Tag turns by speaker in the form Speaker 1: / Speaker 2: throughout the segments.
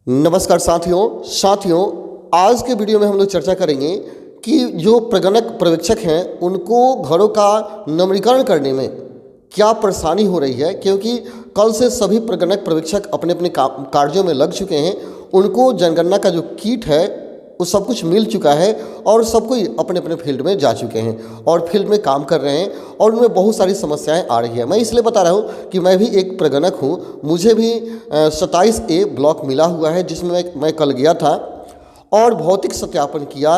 Speaker 1: नमस्कार साथियों आज के वीडियो में हम लोग चर्चा करेंगे कि जो प्रगणक पर्यवेक्षक हैं उनको घरों का नवीनीकरण करने में क्या परेशानी हो रही है, क्योंकि कल से सभी प्रगणक पर्यवेक्षक अपने अपने कार्यों में लग चुके हैं। उनको जनगणना का जो किट है वो सब कुछ मिल चुका है और सब कोई अपने अपने फील्ड में जा चुके हैं और फील्ड में काम कर रहे हैं और उनमें बहुत सारी समस्याएं आ रही है। मैं इसलिए बता रहा हूं कि मैं भी एक प्रगणक हूं, मुझे भी 27A ब्लॉक मिला हुआ है, जिसमें मैं कल गया था और भौतिक सत्यापन किया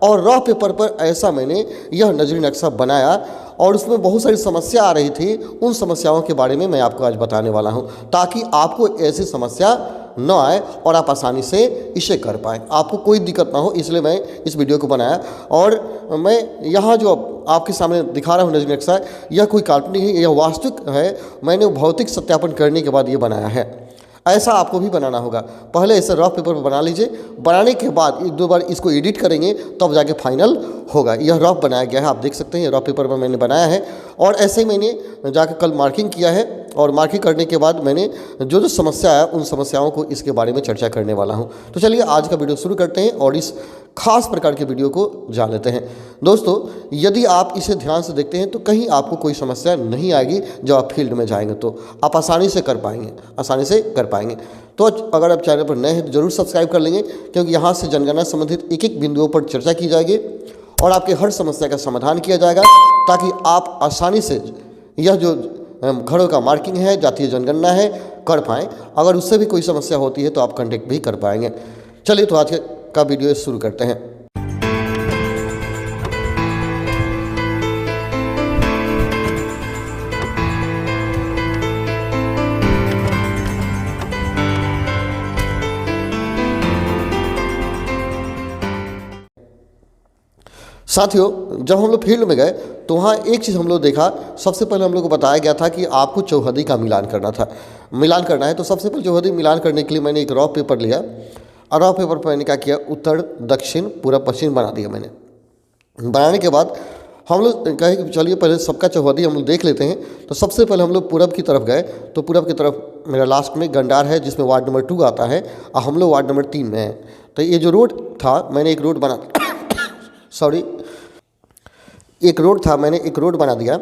Speaker 1: और रफ पेपर पर ऐसा मैंने यह नजरी नक्शा बनाया और उसमें बहुत सारी समस्या आ रही थी। उन समस्याओं के बारे में मैं आपको आज बताने वाला हूं, ताकि आपको ऐसी समस्या न आए और आप आसानी से इसे कर पाएँ, आपको कोई दिक्कत ना हो। इसलिए मैं इस वीडियो को बनाया और मैं यहाँ जो आपके सामने दिखा रहा हूँ नजरी नक्शा, यह कोई काल्पनिक है, यह वास्तविक है। मैंने भौतिक सत्यापन करने के बाद ये बनाया है। ऐसा आपको भी बनाना होगा। पहले इसे रफ पेपर पर बना लीजिए, बनाने के बाद एक दो बार इसको एडिट करेंगे तब जाके फाइनल होगा। यह रफ बनाया गया है, आप देख सकते हैं, रफ पेपर पर मैंने बनाया है और ऐसे ही मैंने जाकर कल मार्किंग किया है और मार्किंग करने के बाद मैंने जो समस्या है उन समस्याओं को इसके बारे में चर्चा करने वाला हूं। तो चलिए आज का वीडियो शुरू करते हैं और इस खास प्रकार के वीडियो को जान लेते हैं। दोस्तों, यदि आप इसे ध्यान से देखते हैं तो कहीं आपको कोई समस्या नहीं आएगी। जब आप फील्ड में जाएंगे तो आप आसानी से कर पाएंगे। तो अगर आप चैनल पर नए हैं तो जरूर सब्सक्राइब कर लेंगे, क्योंकि यहाँ से जनगणना संबंधित एक एक बिंदुओं पर चर्चा की जाएगी और आपके हर समस्या का समाधान किया जाएगा, ताकि आप आसानी से यह जो घरों का मार्किंग है, जातीय जनगणना है, कर पाएँ। अगर उससे भी कोई समस्या होती है तो आप कॉन्टेक्ट भी कर पाएंगे। चलिए तो आज का वीडियो शुरू करते हैं। साथियों, जब हम लोग फील्ड में गए तो वहाँ एक चीज़ हम लोग देखा। सबसे पहले हम लोग को बताया गया था कि आपको चौहदी का मिलान करना है। तो सबसे पहले चौहदी मिलान करने के लिए मैंने एक रफ पेपर लिया और रफ पेपर पर मैंने क्या किया, उत्तर दक्षिण पूर्व पश्चिम बना दिया। मैंने बनाने के बाद हम लोग कहे कि चलिए पहले सबका चौहदी हम लोग देख लेते हैं। तो सबसे पहले हम लोग पूरब की तरफ गए। तो पूरब की तरफ मेरा लास्ट में गंडार है, जिसमें वार्ड नंबर 2 आता है और हम लोग वार्ड नंबर 3 में हैं। तो ये जो रोड था, मैंने एक रोड बना मैंने एक रोड बना दिया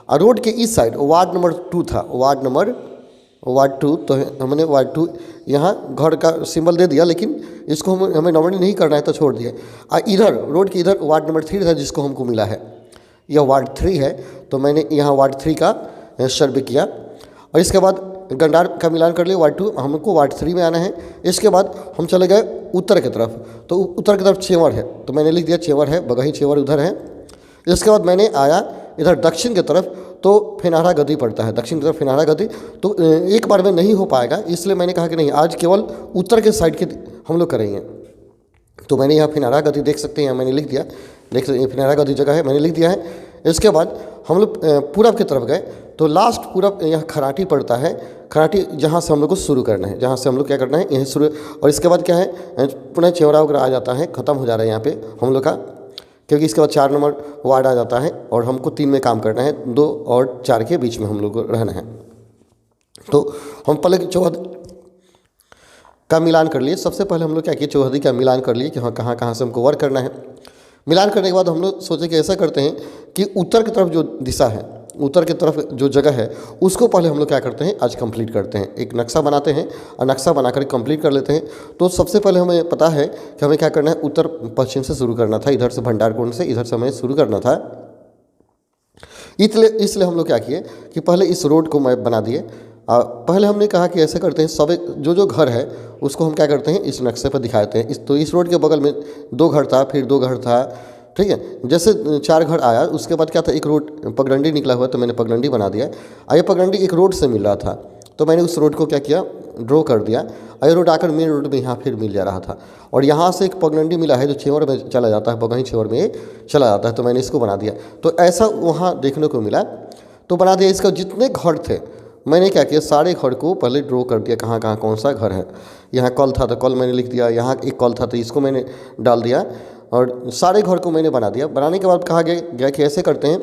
Speaker 1: और रोड के इस साइड वार्ड नंबर 2 था, वार्ड 2। तो हमने वार्ड 2 यहाँ घर का सिंबल दे दिया, लेकिन इसको हमें नंबरिंग नहीं करना है तो छोड़ दिए। और इधर रोड के इधर वार्ड नंबर 3 था, जिसको हमको मिला है, यह वार्ड 3 है। तो मैंने यहाँ वार्ड 3 का सर्वे किया और इसके बाद गंडार का मिलान कर लिया, वार्ड 2। हमको वार्ड 3 में आना है। इसके बाद हम चले गए उत्तर की तरफ। तो उत्तर की तरफ चेवर है, तो मैंने लिख दिया चेवर है, बगही चेवर उधर है। इसके बाद मैंने आया इधर दक्षिण की तरफ, तो फिनारा गद्दी पड़ता है, दक्षिण की तरफ फिनारा गद्दी। तो एक बार में नहीं हो पाएगा, इसलिए मैंने कहा कि नहीं, आज केवल उत्तर के साइड के हम लोग करेंगे। तो मैंने यहाँ फिनारा गद्दी देख सकते हैं, यहाँ मैंने लिख दिया, देख सकते हैं फिनारा गद्दी जगह है, मैंने लिख दिया है। इसके बाद हम लोग पूरब की तरफ गए। तो लास्ट पूरब यहाँ खराटी पड़ता है, खराटी जहाँ से हम लोग को शुरू करना है, जहाँ से हम लोग क्या करना है, यहीं शुरू। और इसके बाद क्या है, पुनः चेवरा वगैरह आ जाता है, ख़त्म हो जा रहा है यहाँ पे हम लोग का, क्योंकि इसके बाद 4 नंबर वार्ड आ जाता है और हमको 3 में काम करना है, 2 और 4 के बीच में हम लोग को रहना है। तो हम पहले चौहदी का मिलान कर लिए। सबसे पहले हम लोग क्या किए, चौहदी का मिलान कर लिए कि हाँ कहाँ से हमको वर्क करना है। मिलान करने के बाद हम लोग सोचे कि ऐसा करते हैं कि उत्तर की तरफ जो दिशा है, उत्तर की तरफ जो जगह है, उसको पहले हम लोग क्या करते हैं, आज कंप्लीट करते हैं। एक नक्शा बनाते हैं और नक्शा बनाकर कंप्लीट कर लेते हैं। तो सबसे पहले हमें पता है कि हमें क्या करना है, उत्तर पश्चिम से शुरू करना था, इधर से भंडारकुंड से इधर से हमें शुरू करना था। इसलिए हम लोग क्या किए कि पहले इस रोड को मैप बना दिए। पहले हमने कहा कि ऐसे करते हैं, सब जो घर है उसको हम क्या करते हैं, इस नक्शे पर दिखाते हैं। तो इस रोड के बगल में 2 घर था, फिर 2 घर था, ठीक है। जैसे 4 घर आया, उसके बाद क्या था, एक रोड पगडंडी निकला हुआ, तो मैंने पगडंडी बना दिया। और ये पगडंडी एक रोड से मिल रहा था, तो मैंने उस रोड को क्या किया, ड्रॉ कर दिया। और ये रोड आकर मेन रोड में यहाँ फिर मिल जा रहा था और यहाँ से एक पगडंडी मिला है जो चेवर में चला जाता है, बगही चेवर में चला जाता है, तो मैंने इसको बना दिया। तो ऐसा वहाँ देखने को मिला, तो बना दिया। इसका जितने घर थे मैंने क्या किया, सारे घर को पहले ड्रॉ कर दिया, कहाँ कहाँ कौन सा घर है। यहाँ कल था तो कल मैंने लिख दिया, यहाँ एक कल था तो इसको मैंने डाल दिया और सारे घर को मैंने बना दिया। बनाने के बाद कहा गया कि ऐसे करते हैं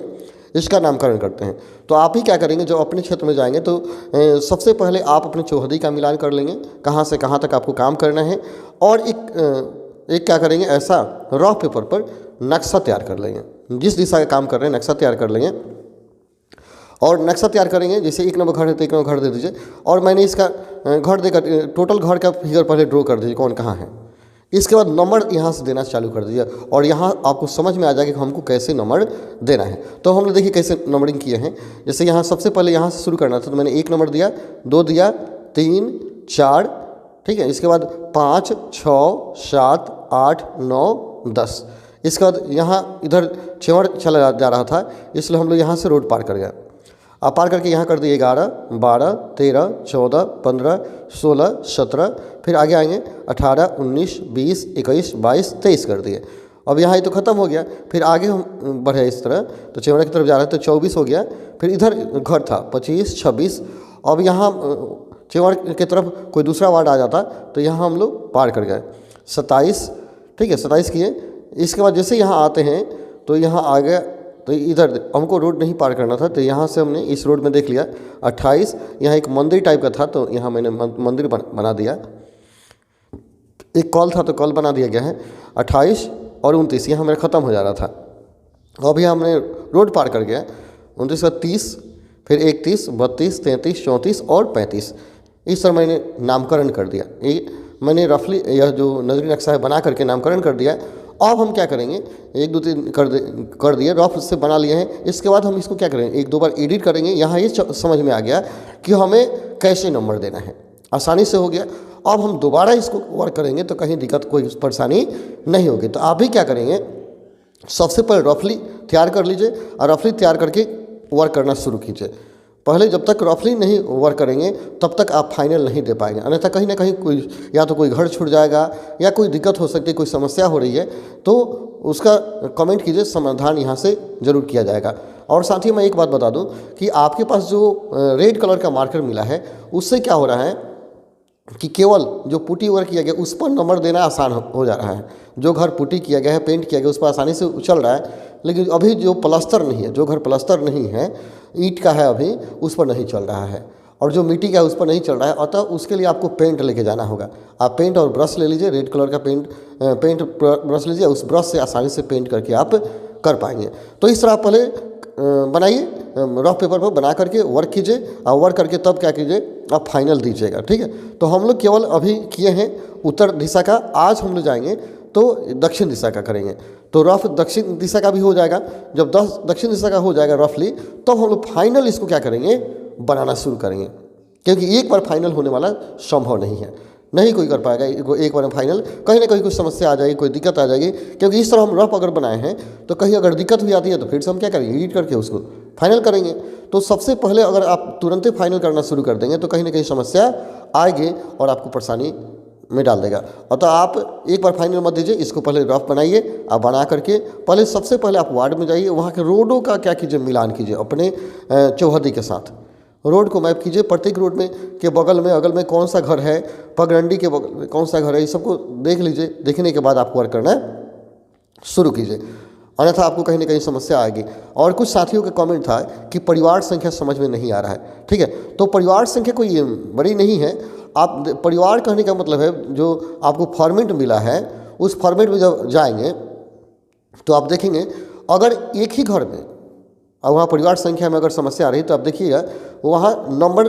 Speaker 1: इसका नामकरण करते हैं। तो आप ही क्या करेंगे, जो अपने क्षेत्र में जाएंगे तो सबसे पहले आप अपने चौहदी का मिलान कर लेंगे, कहाँ से कहाँ तक आपको काम करना है, और एक क्या करेंगे, ऐसा रफ पेपर पर नक्शा तैयार कर लेंगे, जिस दिशा का काम कर रहे हैं नक्शा तैयार कर लेंगे। और नक्शा तैयार करेंगे, जैसे 1 नंबर घर है तो 1 नंबर घर दे दीजिए, और मैंने इसका घर देकर टोटल घर का फिगर पहले ड्रॉ कर दीजिए कौन कहाँ है। इसके बाद नंबर यहाँ से देना चालू कर दीजिए, और यहाँ आपको समझ में आ जाएगा कि हमको कैसे नंबर देना है। तो हमने देखिए कैसे नंबरिंग किए हैं। जैसे यहाँ सबसे पहले यहाँ से शुरू करना था, तो मैंने 1 नंबर दिया, 2 दिया, 3, 4, ठीक है। इसके बाद 5, 6, 7, 8, 9, 10। इसके बाद यहाँ इधर चेवड़ चला जा रहा था, इसलिए हम लोग यहाँ से रोड पार कर गए। आप पार करके यहाँ कर दिए 11, 12, 13, 14, 15, 16, 17, फिर आगे आएंगे 18, 19, 20, 21, 22, 23 कर दिए। अब यहाँ ये तो ख़त्म हो गया, फिर आगे हम बढ़े इस तरह, तो चेवड़ा की तरफ जा रहे हैं तो 24 हो गया। फिर इधर घर था 25, 26। अब यहाँ चेवड़ की तरफ कोई दूसरा वार्ड आ जाता तो यहाँ हम लोग पार कर गए 27, ठीक है, 27 किए। इसके बाद जैसे यहाँ आते हैं तो यहाँ आ गया, तो इधर हमको रोड नहीं पार करना था, तो यहाँ से हमने इस रोड में देख लिया 28। यहाँ एक मंदिर टाइप का था, तो यहाँ मैंने मंदिर बना दिया। एक कॉल था तो कॉल बना दिया गया है। 28 और 29 यहाँ मेरा ख़त्म हो जा रहा था। अभी हमने रोड पार कर गया 29 का 30, फिर 31, 32, 33, 34 और 35। इस तरह मैंने नामकरण कर दिया। ये मैंने रफली यह जो नजरी नक्शा है बना करके नामकरण कर दिया। अब हम क्या करेंगे, 1, 2, 3 कर दिए, रफ से बना लिए हैं। इसके बाद हम इसको क्या करेंगे, 1-2 बार एडिट करेंगे। यहाँ ये समझ में आ गया कि हमें कैसे नंबर देना है, आसानी से हो गया। अब हम दोबारा इसको वर्क करेंगे तो कहीं दिक्कत कोई परेशानी नहीं होगी। तो आप भी क्या करेंगे, सबसे पहले रफली तैयार कर लीजिए, और रफली तैयार करके वर्क करना शुरू कीजिए। पहले जब तक रफली नहीं वर्क करेंगे तब तक आप फाइनल नहीं दे पाएंगे, अन्यथा कहीं ना कहीं कोई या तो कोई घर छूट जाएगा या कोई दिक्कत हो सकती है, कोई समस्या हो रही है तो उसका कमेंट कीजिए, समाधान यहाँ से ज़रूर किया जाएगा। और साथ ही मैं एक बात बता दूं कि आपके पास जो रेड कलर का मार्कर मिला है उससे क्या हो रहा है कि केवल जो पुट्टी वर्क किया गया उस पर नंबर देना आसान हो जा रहा है। जो घर पुट्टी किया गया है, पेंट किया गया, उस पर आसानी से चल रहा है। लेकिन अभी जो प्लास्टर नहीं है, जो घर प्लास्टर नहीं है, ईंट का है, अभी उस पर नहीं चल रहा है, और जो मिट्टी का है उस पर नहीं चल रहा है। अतः उसके लिए आपको पेंट लेके जाना होगा। आप पेंट और ब्रश ले लीजिए, रेड कलर का पेंट ब्रश लीजिए, उस ब्रश से आसानी से पेंट करके आप कर पाएंगे। तो इस तरह आप पहले बनाइए, रफ पेपर पर बना करके वर्क कीजिए, और वर्क करके तब क्या कीजिए, आप फाइनल दीजिएगा, ठीक है। तो हम लोग केवल अभी किए हैं उत्तर दिशा का, आज हम लोग जाएंगे तो दक्षिण दिशा का करेंगे। तो रफ दक्षिण दिशा का भी हो जाएगा। जब दक्षिण दिशा का हो जाएगा रफली, तो हम लोग फाइनल इसको क्या करेंगे, बनाना शुरू करेंगे। क्योंकि एक बार फाइनल होने वाला संभव नहीं है, नहीं कोई कर पाएगा एक बार में फाइनल। कहीं ना कहीं कुछ समस्या आ जाएगी, कोई दिक्कत आ जाएगी। क्योंकि इस तरह हम रफ अगर बनाए हैं तो कहीं अगर दिक्कत भी आती है तो फिर से हम क्या करेंगे, एडिट करके उसको फाइनल करेंगे। तो सबसे पहले अगर आप तुरंत ही फाइनल करना शुरू कर देंगे तो कहीं ना कहीं समस्या आएगी और आपको परेशानी में डाल देगा। अतः आप एक बार फाइनल मत दीजिए, इसको पहले रफ बनाइए। आप बना करके पहले सबसे पहले आप वार्ड में जाइए, वहाँ के रोडों का क्या कीजिए, मिलान कीजिए अपने चौहदी के साथ। रोड को मैप कीजिए, प्रत्येक रोड में के बगल में अगल में कौन सा घर है, पगडंडी के बगल में कौन सा घर है, ये सबको देख लीजिए। देखने के बाद आपको वर्क करना शुरू कीजिए, अन्यथा आपको कहीं ना कहीं समस्या आएगी। और कुछ साथियों का कमेंट था कि परिवार संख्या समझ में नहीं आ रहा है, ठीक है। तो परिवार संख्या कोई बड़ी नहीं है। आप परिवार कहने का मतलब है जो आपको फॉर्मेट मिला है, उस फॉर्मेट में जब जाएंगे तो आप देखेंगे अगर एक ही घर में और वहाँ परिवार संख्या में अगर समस्या आ रही है तो आप देखिएगा वहाँ नंबर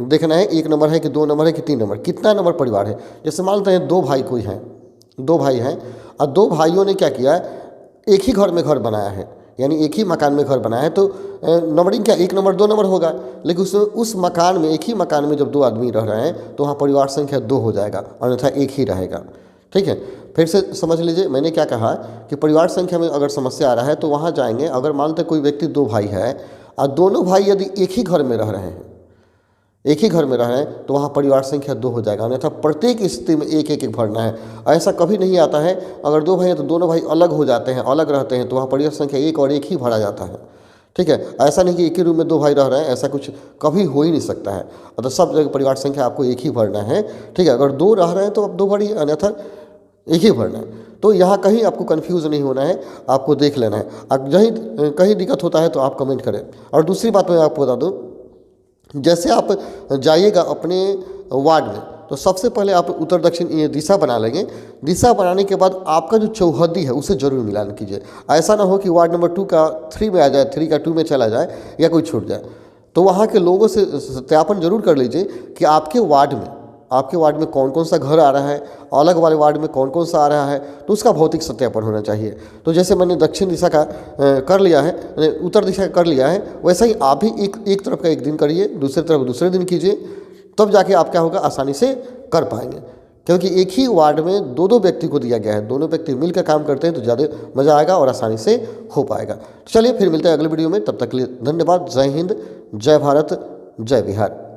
Speaker 1: देखना है, 1 नंबर है कि 2 नंबर है कि 3 नंबर, कितना नंबर परिवार है। जैसे मान लेते हैं 2 भाई कोई हैं, 2 भाई हैं, और 2 भाइयों ने क्या किया, एक ही घर में घर बनाया है, यानी एक ही मकान में घर बनाया है। तो नंबरिंग क्या 1 नंबर 2 नंबर होगा, लेकिन उस मकान में, एक ही मकान में जब 2 आदमी रह रहे हैं तो वहाँ परिवार संख्या 2 हो जाएगा, अन्यथा 1 ही रहेगा, ठीक है। फिर से समझ लीजिए मैंने क्या कहा कि परिवार संख्या में अगर समस्या आ रहा है तो वहाँ जाएंगे। अगर मानते कोई व्यक्ति 2 भाई है और दोनों भाई यदि एक ही घर में रह रहे हैं, एक ही घर में रह रहे हैं तो वहाँ परिवार संख्या 2 हो जाएगा, अन्यथा प्रत्येक स्थिति में एक एक भरना है। ऐसा कभी नहीं आता है अगर 2 भाई हैं तो दोनों भाई अलग हो जाते हैं, अलग रहते हैं, तो वहाँ परिवार संख्या 1 और 1 ही भरा जाता है, ठीक है। ऐसा नहीं कि एक ही रूम में 2 भाई रह रहे हैं, ऐसा कुछ कभी हो ही नहीं सकता है। अतः सब जगह परिवार संख्या आपको 1 ही भरना है, ठीक है। अगर 2 रह रहे हैं तो आप 2 भरिए, अन्यथा एक ही भरना है। तो यहाँ कहीं आपको कंफ्यूज नहीं होना है, आपको देख लेना है। कहीं कहीं दिक्कत होता है तो आप कमेंट करें। और दूसरी बात मैं आपको बता दूँ, जैसे आप जाइएगा अपने वार्ड में, तो सबसे पहले आप उत्तर दक्षिण ये दिशा बना लेंगे। दिशा बनाने के बाद आपका जो चौहद्दी है उसे जरूर मिलान कीजिए। ऐसा ना हो कि वार्ड नंबर 2 का 3 में आ जाए, 3 का 2 में चला जाए या कोई छूट जाए। तो वहाँ के लोगों से सत्यापन जरूर कर लीजिए कि आपके वार्ड में कौन कौन सा घर आ रहा है, अलग वाले वार्ड में कौन कौन सा आ रहा है, तो उसका भौतिक सत्यापन होना चाहिए। तो जैसे मैंने दक्षिण दिशा का कर लिया है, उत्तर दिशा का कर लिया है, वैसा ही आप भी एक तरफ का एक दिन करिए, दूसरी तरफ दूसरे दिन कीजिए, तब जाके आप क्या होगा, आसानी से कर पाएंगे। क्योंकि एक ही वार्ड में दो व्यक्ति को दिया गया है, दोनों व्यक्ति मिलकर काम करते हैं तो ज़्यादा मज़ा आएगा और आसानी से हो पाएगा। तो चलिए फिर मिलते हैं अगले वीडियो में, तब तक के लिए धन्यवाद। जय हिंद, जय भारत, जय बिहार।